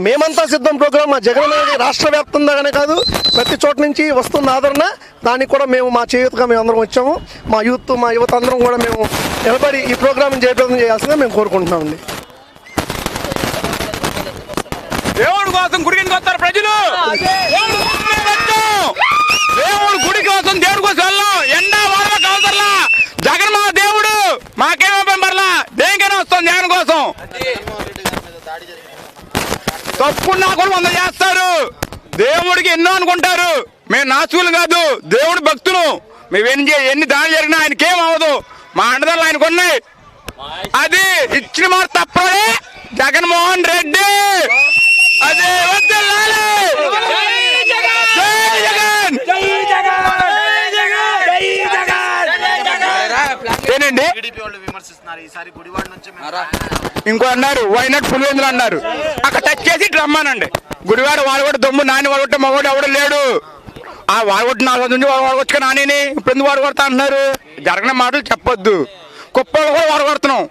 మేమంతా సిద్ధం ప్రోగ్రాం మా జగన్ అనేది రాష్ట్ర వ్యాప్తంగానే కాదు ప్రతి చోట నుంచి వస్తున్న ఆదరణ దానికి కూడా మేము మా చేయూతగా మేము అందరం వచ్చాము. మా యూత్ మా యువత అందరం కూడా మేము నిలబడి ఈ ప్రోగ్రాం జయప్రదం చేయాల్సిందిగా మేము కోరుకుంటున్నామండి. దేవుడి కోసం గుడికి వస్తారు ప్రజలు. దేవుడు గుడి కోసం దేవుడి కోసం వెళ్ళాం. ఎండా వాడక అవసరంలా. జగన్ మా దేవుడు మాకేమో పెంపర్లా. దేనికైనా వస్తాం జగన్ కోసం. తప్పున్నా కూడా 100 చేస్తారు. దేవుడికి ఎన్నో అనుకుంటారు. మేము నాస్తికులు కాదు, దేవుడి భక్తులు. మేము ఎన్ని దాడి జరిగినా ఆయనకేం అవ్వదు. మా అండదాలు ఆయనకు ఉన్నాయి. అది ఇచ్చిన మాట తప్పడే జగన్మోహన్ రెడ్డి. అదే ఏనండి ఇంకో అన్నారు వైనాడు పులివెందులు అన్నారు. అక్కడ టచ్ చేసి రమ్మానండి. గుడివాడ వాడగొట్ట దమ్ము నాని వాడగొట్ట మగోడు ఎవడు లేడు. ఆ వాడగొట్ట 4 నుంచి వాడగొచ్చుక నాని ఇప్పుడు ఎందుకు వాడగొడతా అంటున్నారు? జరగని మాటలు చెప్పొద్దు. కుప్పలు కూడా వాడగొడుతున్నాం.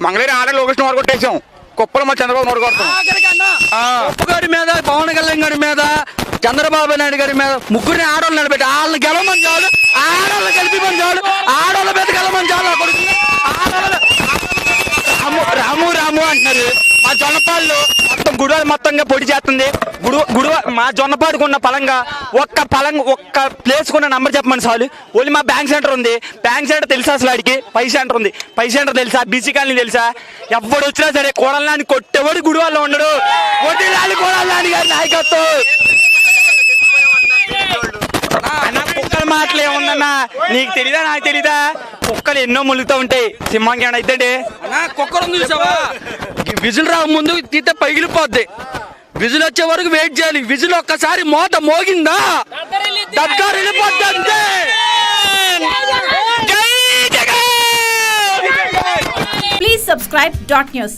మంగళగిరి ఆడ లోకేష్ వాడగొట్టేసాం. కుప్పలు మా చంద్రబాబు వాడగొడతాం. గారి మీద పవన్ కళ్యాణ్ గారి మీద చంద్రబాబు నాయుడు గారి మీద ముగ్గురిని ఆడవాళ్ళు నిలబెట్టి వాళ్ళని గెలవమని చాలు, ఆడవాళ్ళు కలిపిమని చాలు, ఆడవాళ్ళ మీద గెలవమని చాలు. రాము రాము అంటున్నారు. మా జొన్నపాడులో మొత్తం గుడివాడ మొత్తంగా పొడి చేస్తుంది. మా జొన్నపాడుకు ఉన్న పలంగా ఒక్క ప్లేస్ కొన్న నంబర్ చెప్పమని చాలు. ఓన్లీ మా బ్యాంక్ సెంటర్ ఉంది. బ్యాంక్ సెంటర్ తెలుసా అసలు? ఆడికి పై సెంటర్ ఉంది. పై సెంటర్ తెలుసా? బీసీ కాలనీ తెలుసా? ఎవడు వచ్చినా సరే కోడల్లాని కొట్టేవాడు గుడివాడలో ఉండడు. కొట్టిలాని కోడల్లాని గారి నాయకత్వం. కుక్కల మాటలు ఏముందన్నా నీకు తెలీదా? నాకు తెలీదా? కుక్కలు ఎన్నో ములుగుతూ ఉంటాయి. సింహానికి ఏమైనా అయిద్దండి. కుక్కలు చూసావా? విజిల్ రాక ముందు తీస్తే పగిలిపోద్ది. విజిల్ వచ్చే వరకు వెయిట్ చేయాలి. విజిల్ ఒక్కసారి మోత మోగిందా దగ్గర వెళ్ళిపోద్ది అంతే. Please subscribe .news.